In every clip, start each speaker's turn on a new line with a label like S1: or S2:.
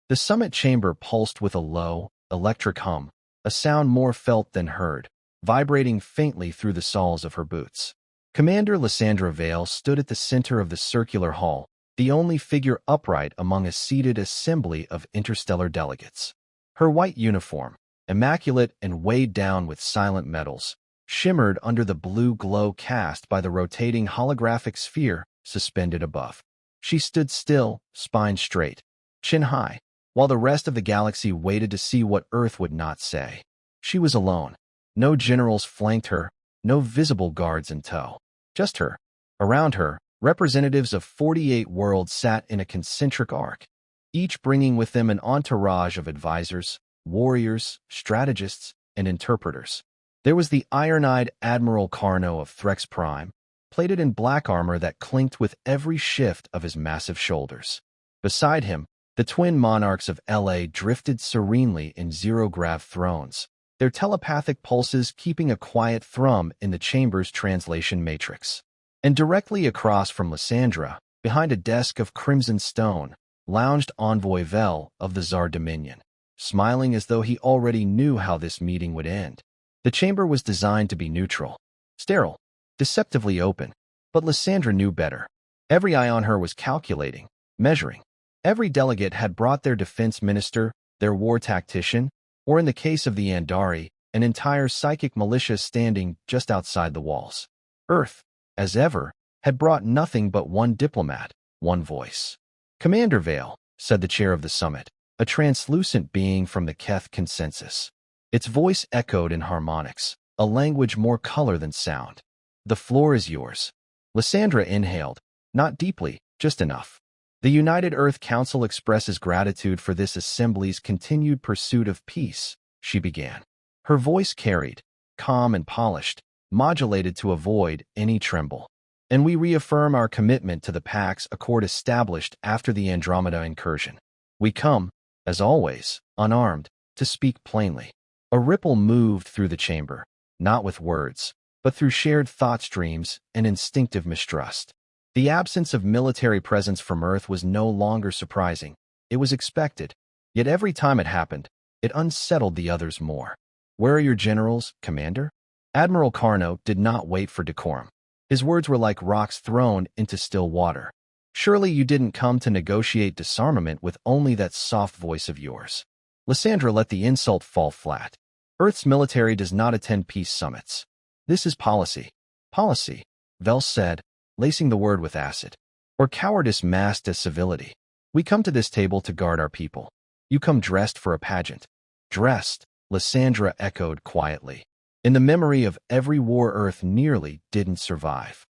S1: The summit chamber pulsed with a low, electric hum, a sound more felt than heard, vibrating faintly through the soles of her boots. Commander Lysandra Vale stood at the center of the circular hall, the only figure upright among a seated assembly of interstellar delegates. Her white uniform, immaculate and weighed down with silent metals, shimmered under the blue glow cast by the rotating holographic sphere suspended above. She stood still, spine straight, chin high, while the rest of the galaxy waited to see what Earth would not say. She was alone. No generals flanked her, no visible guards in tow. Just her. Around her, representatives of 48 worlds sat in a concentric arc, each bringing with them an entourage of advisors, warriors, strategists, and interpreters. There was the iron-eyed Admiral Carno of Threx Prime, plated in black armor that clinked with every shift of his massive shoulders. Beside him, the twin monarchs of LA drifted serenely in zero-grav thrones, their telepathic pulses keeping a quiet thrum in the chamber's translation matrix. And directly across from Lysandra, behind a desk of crimson stone, lounged Envoy Vel of the Tsar Dominion, smiling as though he already knew how this meeting would end. The chamber was designed to be neutral, sterile, deceptively open, but Lysandra knew better. Every eye on her was calculating, measuring. Every delegate had brought their defense minister, their war tactician, or in the case of the Andari, an entire psychic militia standing just outside the walls. Earth, as ever, had brought nothing but one diplomat, one voice. Commander Vale, said the chair of the summit, a translucent being from the Keth consensus. Its voice echoed in harmonics, a language more color than sound. The floor is yours. Lysandra inhaled, not deeply, just enough. The United Earth Council expresses gratitude for this assembly's continued pursuit of peace, she began. Her voice carried, calm and polished, modulated to avoid any tremble. And we reaffirm our commitment to the Pax Accord established after the Andromeda incursion. We come, as always, unarmed, to speak plainly. A ripple moved through the chamber, not with words, but through shared thought streams and instinctive mistrust. The absence of military presence from Earth was no longer surprising. It was expected. Yet every time it happened, it unsettled the others more. Where are your generals, Commander? Admiral Carno did not wait for decorum. His words were like rocks thrown into still water. Surely you didn't come to negotiate disarmament with only that soft voice of yours. Lysandra let the insult fall flat. Earth's military does not attend peace summits. This is policy. Policy, Vel said, lacing the word with acid. Or cowardice masked as civility. We come to this table to guard our people. You come dressed for a pageant. Dressed, Lysandra echoed quietly. In the memory of every war Earth nearly didn't survive.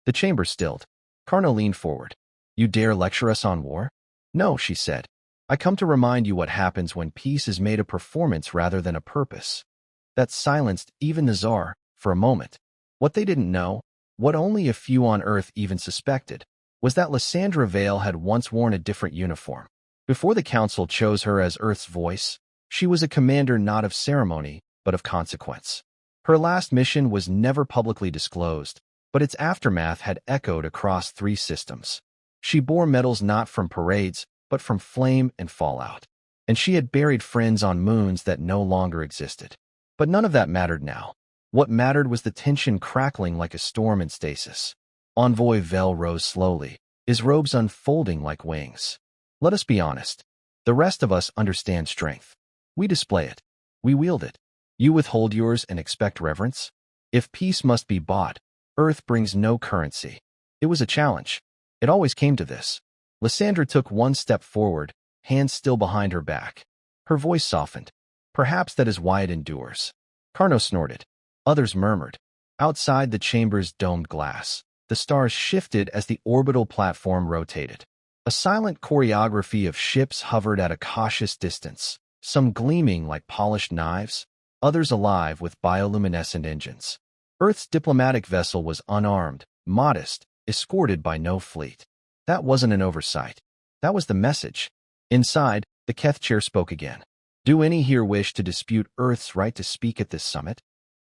S1: The chamber stilled. Carno leaned forward. You dare lecture us on war? No, she said. I come to remind you what happens when peace is made a performance rather than a purpose. That silenced even the Tsar, for a moment. What they didn't know, what only a few on Earth even suspected, was that Lysandra Vale had once worn a different uniform. Before the Council chose her as Earth's voice, she was a commander not of ceremony, but of consequence. Her last mission was never publicly disclosed, but its aftermath had echoed across 3 systems. She bore medals not from parades, but from flame and fallout. And she had buried friends on moons that no longer existed. But none of that mattered now. What mattered was the tension crackling like a storm in stasis. Envoy Vel rose slowly, his robes unfolding like wings. Let us be honest. The rest of us understand strength. We display it. We wield it. You withhold yours and expect reverence? If peace must be bought, Earth brings no currency. It was a challenge. It always came to this. Lysandra took one step forward, hands still behind her back. Her voice softened. Perhaps that is why it endures. Carno snorted. Others murmured. Outside the chamber's domed glass, the stars shifted as the orbital platform rotated. A silent choreography of ships hovered at a cautious distance, some gleaming like polished knives, others alive with bioluminescent engines. Earth's diplomatic vessel was unarmed, modest, escorted by no fleet. That wasn't an oversight. That was the message. Inside, the Keth chair spoke again. Do any here wish to dispute Earth's right to speak at this summit?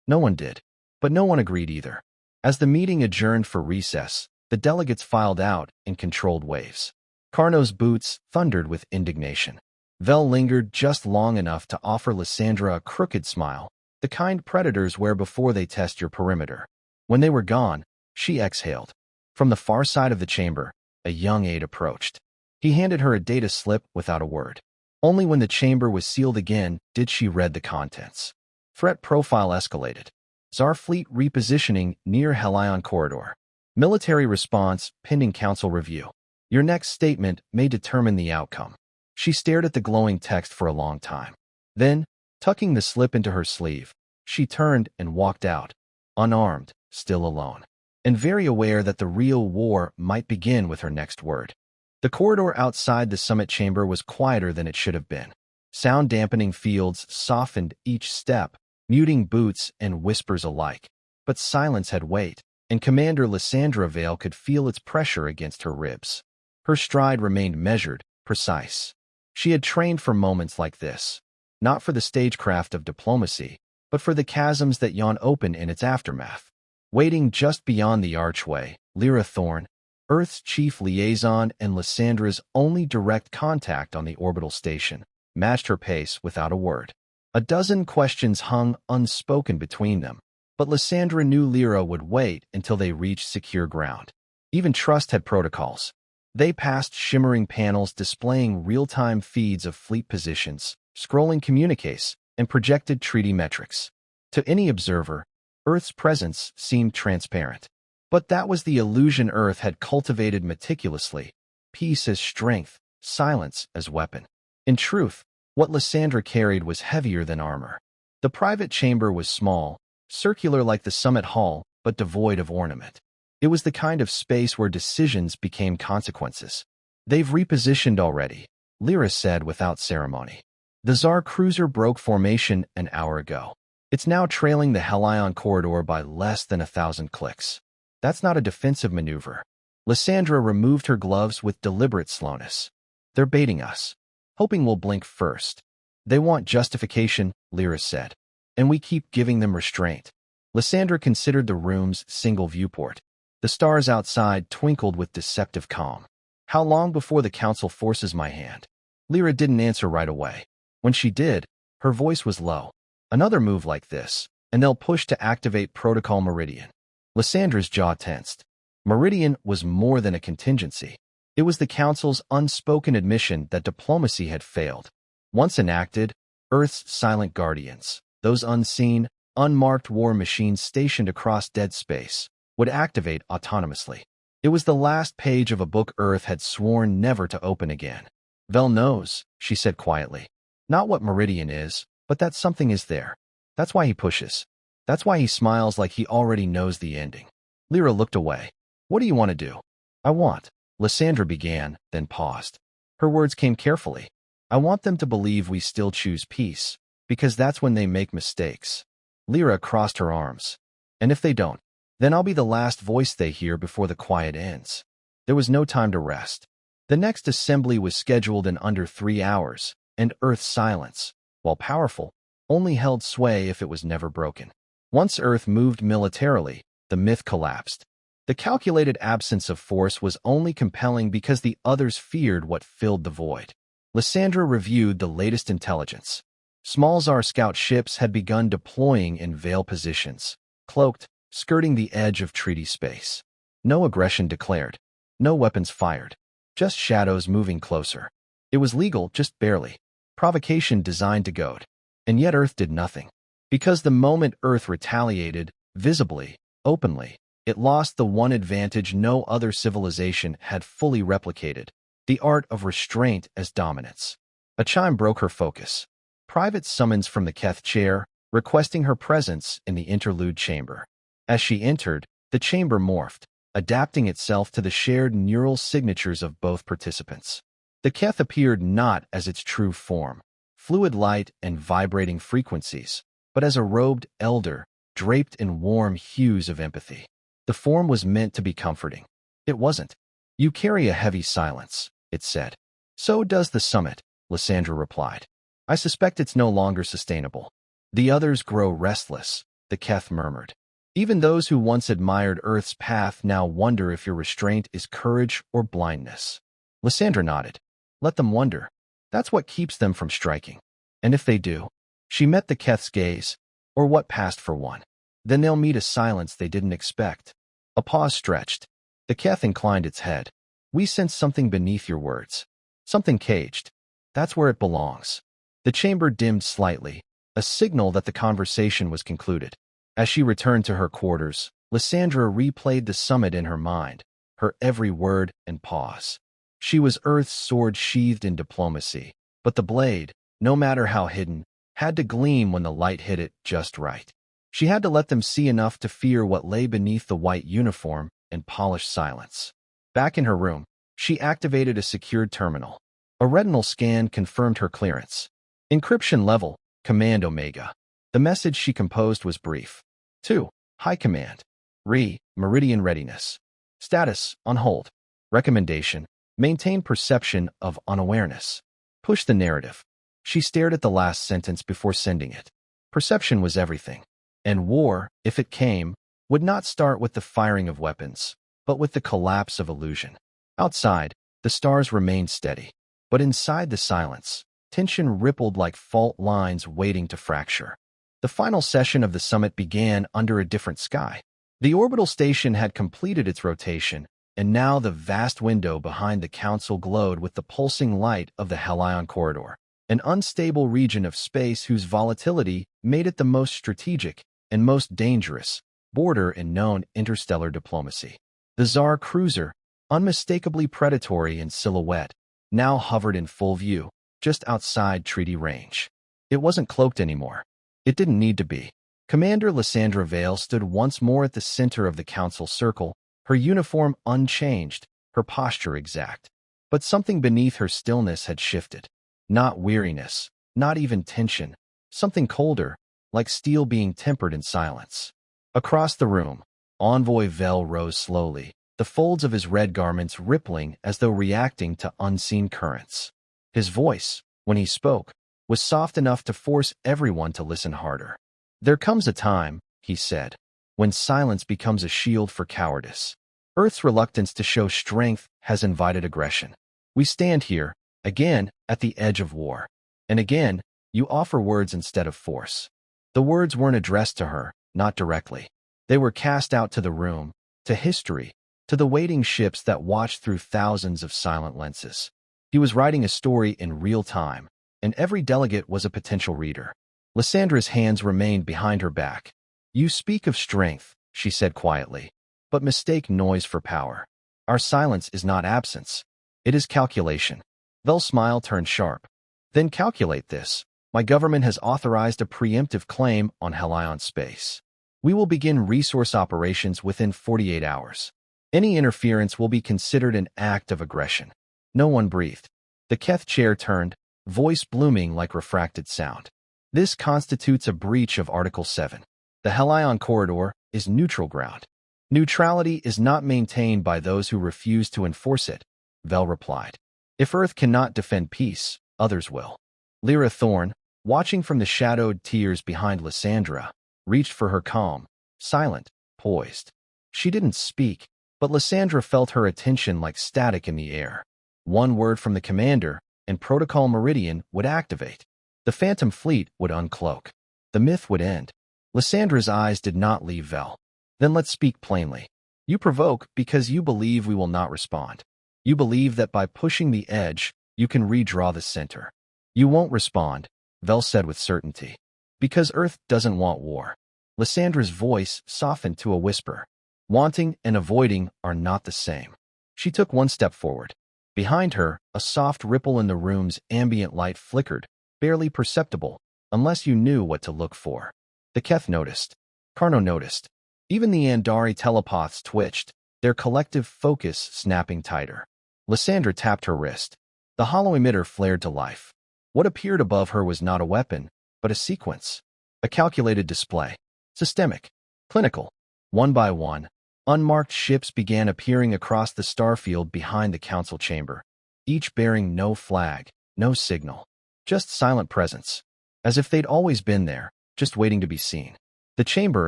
S1: No one did. But no one agreed either. As the meeting adjourned for recess, the delegates filed out in controlled waves. Carno's boots thundered with indignation. Vel lingered just long enough to offer Lysandra a crooked smile, the kind predators wear before they test your perimeter. When they were gone, she exhaled. From the far side of the chamber, a young aide approached. He handed her a data slip without a word. Only when the chamber was sealed again did she read the contents. Threat profile escalated. Tsar fleet repositioning near Helion corridor. Military response pending council review. Your next statement may determine the outcome. She stared at the glowing text for a long time. Then, tucking the slip into her sleeve, she turned and walked out, unarmed, still alone, and very aware that the real war might begin with her next word. The corridor outside the summit chamber was quieter than it should have been. Sound-dampening fields softened each step, muting boots and whispers alike. But silence had weight, and Commander Lysandra Vale could feel its pressure against her ribs. Her stride remained measured, precise. She had trained for moments like this, not for the stagecraft of diplomacy, but for the chasms that yawn open in its aftermath. Waiting just beyond the archway, Lyra Thorne, Earth's chief liaison and Lysandra's only direct contact on the orbital station, matched her pace without a word. A dozen questions hung unspoken between them, but Lysandra knew Lyra would wait until they reached secure ground. Even Trust had protocols. They passed shimmering panels displaying real-time feeds of fleet positions, scrolling communiques, and projected treaty metrics. To any observer, Earth's presence seemed transparent. But that was the illusion Earth had cultivated meticulously, peace as strength, silence as weapon. In truth, what Lysandra carried was heavier than armor. The private chamber was small, circular like the summit hall, but devoid of ornament. It was the kind of space where decisions became consequences. They've repositioned already, Lyra said without ceremony. The Tsar cruiser broke formation an hour ago. It's now trailing the Helion corridor by less than 1,000 clicks. That's not a defensive maneuver. Lysandra removed her gloves with deliberate slowness. They're baiting us, hoping we'll blink first. They want justification, Lyra said, and we keep giving them restraint. Lysandra considered the room's single viewport. The stars outside twinkled with deceptive calm. How long before the council forces my hand? Lyra didn't answer right away. When she did, her voice was low. Another move like this, and they'll push to activate Protocol Meridian. Lysandra's jaw tensed. Meridian was more than a contingency. It was the Council's unspoken admission that diplomacy had failed. Once enacted, Earth's silent guardians, those unseen, unmarked war machines stationed across dead space, would activate autonomously. It was the last page of a book Earth had sworn never to open again. Vel knows, she said quietly. Not what Meridian is, but that something is there. That's why he pushes. That's why he smiles like he already knows the ending. Lyra looked away. What do you want to do? I want, Lysandra began, then paused. Her words came carefully. I want them to believe we still choose peace, because that's when they make mistakes. Lyra crossed her arms. And if they don't, then I'll be the last voice they hear before the quiet ends. There was no time to rest. The next assembly was scheduled in under 3 hours, and Earth's silence, while powerful, only held sway if it was never broken. Once Earth moved militarily, the myth collapsed. The calculated absence of force was only compelling because the others feared what filled the void. Lysandra reviewed the latest intelligence. Small Tsar scout ships had begun deploying in veil positions, cloaked, skirting the edge of treaty space. No aggression declared. No weapons fired. Just shadows moving closer. It was legal, just barely. Provocation designed to goad. And yet Earth did nothing. Because the moment Earth retaliated, visibly, openly, it lost the one advantage no other civilization had fully replicated, the art of restraint as dominance. A chime broke her focus. Private summons from the Keth chair, requesting her presence in the interlude chamber. As she entered, the chamber morphed, adapting itself to the shared neural signatures of both participants. The Keth appeared not as its true form, fluid light and vibrating frequencies, but as a robed elder, draped in warm hues of empathy. The form was meant to be comforting. It wasn't. You carry a heavy silence, it said. So does the summit, Lysandra replied. I suspect it's no longer sustainable. The others grow restless, the Keth murmured. Even those who once admired Earth's path now wonder if your restraint is courage or blindness. Lysandra nodded. Let them wonder. That's what keeps them from striking. And if they do, she met the Keth's gaze, or what passed for one. Then they'll meet a silence they didn't expect. A pause stretched. The Keth inclined its head. We sense something beneath your words. Something caged. That's where it belongs. The chamber dimmed slightly, a signal that the conversation was concluded. As she returned to her quarters, Lysandra replayed the summit in her mind, her every word and pause. She was Earth's sword sheathed in diplomacy, but the blade, no matter how hidden, had to gleam when the light hit it just right. She had to let them see enough to fear what lay beneath the white uniform and polished silence. Back in her room, she activated a secured terminal. A retinal scan confirmed her clearance. Encryption level, Command Omega. The message she composed was brief. 2. High Command. Meridian readiness. Status, on hold. Recommendation, maintain perception of unawareness. Push the narrative. She stared at the last sentence before sending it. Perception was everything. And war, if it came, would not start with the firing of weapons, but with the collapse of illusion. Outside, the stars remained steady. But inside the silence, tension rippled like fault lines waiting to fracture. The final session of the summit began under a different sky. The orbital station had completed its rotation, and now the vast window behind the council glowed with the pulsing light of the Helion corridor, an unstable region of space whose volatility made it the most strategic and most dangerous border in known interstellar diplomacy. The Tsar cruiser, unmistakably predatory in silhouette, now hovered in full view, just outside treaty range. It wasn't cloaked anymore. It didn't need to be. Commander Lysandra Vale stood once more at the center of the council circle, her uniform unchanged, her posture exact. But something beneath her stillness had shifted. Not weariness, not even tension, something colder, like steel being tempered in silence. Across the room, Envoy Vale rose slowly, the folds of his red garments rippling as though reacting to unseen currents. His voice, when he spoke, was soft enough to force everyone to listen harder. There comes a time, he said, when silence becomes a shield for cowardice. Earth's reluctance to show strength has invited aggression. We stand here, again, at the edge of war. And again, you offer words instead of force. The words weren't addressed to her, not directly. They were cast out to the room, to history, to the waiting ships that watched through thousands of silent lenses. He was writing a story in real time, and every delegate was a potential reader. Lysandra's hands remained behind her back. You speak of strength, she said quietly, but mistake noise for power. Our silence is not absence. It is calculation. Vel's smile turned sharp. Then calculate this. My government has authorized a preemptive claim on Helion space. We will begin resource operations within 48 hours. Any interference will be considered an act of aggression. No one breathed. The Keth chair turned, voice blooming like refracted sound. This constitutes a breach of Article 7. The Helion corridor is neutral ground. Neutrality is not maintained by those who refuse to enforce it, Vel replied. If Earth cannot defend peace, others will. Lyra Thorne, watching from the shadowed tiers behind Lysandra, reached for her calm, silent, poised. She didn't speak, but Lysandra felt her attention like static in the air. One word from the commander, and Protocol Meridian would activate. The Phantom Fleet would uncloak. The myth would end. Lysandra's eyes did not leave Vel. Then let's speak plainly. You provoke because you believe we will not respond. You believe that by pushing the edge, you can redraw the center. You won't respond, Vel said with certainty. Because Earth doesn't want war. Lysandra's voice softened to a whisper. Wanting and avoiding are not the same. She took one step forward. Behind her, a soft ripple in the room's ambient light flickered, barely perceptible, unless you knew what to look for. The Keth noticed. Carno noticed. Even the Andari telepaths twitched, their collective focus snapping tighter. Lysandra tapped her wrist. The hollow emitter flared to life. What appeared above her was not a weapon, but a sequence. A calculated display. Systemic. Clinical. One by one, unmarked ships began appearing across the starfield behind the council chamber, each bearing no flag, no signal. Just silent presence. As if they'd always been there, just waiting to be seen. The chamber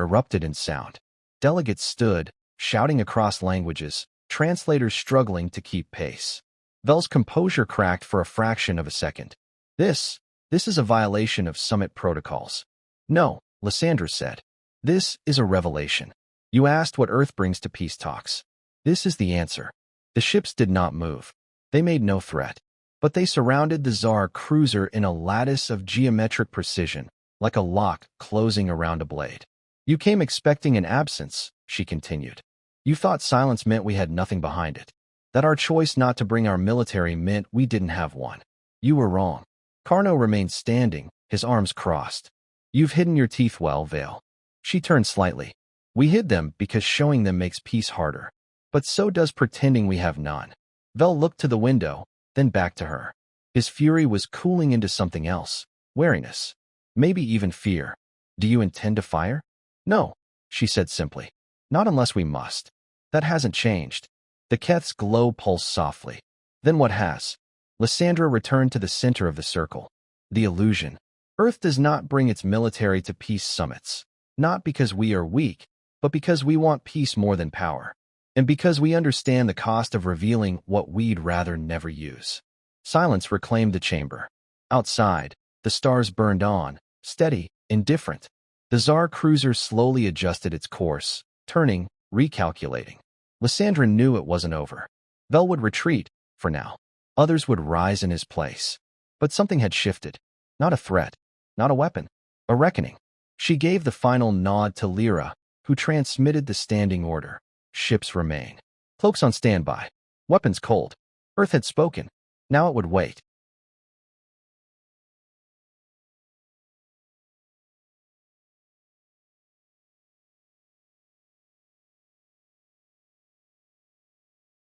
S1: erupted in sound. Delegates stood, shouting across languages, translators struggling to keep pace. Vel's composure cracked for a fraction of a second. This is a violation of summit protocols. No, Lysandra said. This is a revelation. You asked what Earth brings to peace talks. This is the answer. The ships did not move. They made no threat. But they surrounded the Tsar cruiser in a lattice of geometric precision, like a lock closing around a blade. You came expecting an absence, she continued. You thought silence meant we had nothing behind it. That our choice not to bring our military meant we didn't have one. You were wrong. Carno remained standing, his arms crossed. You've hidden your teeth well, Vale. She turned slightly. We hid them because showing them makes peace harder. But so does pretending we have none. Vel looked to the window, then back to her. His fury was cooling into something else. Wariness. Maybe even fear. Do you intend to fire? No, she said simply. Not unless we must. That hasn't changed. The Keth's glow pulsed softly. Then what has? Lysandra returned to the center of the circle. The illusion. Earth does not bring its military to peace summits. Not because we are weak, but because we want peace more than power. And because we understand the cost of revealing what we'd rather never use. Silence reclaimed the chamber. Outside, the stars burned on, steady, indifferent. The Tsar cruiser slowly adjusted its course, turning, recalculating. Lysandra knew it wasn't over. Vel would retreat, for now. Others would rise in his place. But something had shifted. Not a threat, not a weapon, a reckoning. She gave the final nod to Lyra, who transmitted the standing order. Ships remain. Cloaks on standby. Weapons cold. Earth had spoken. Now it would wait.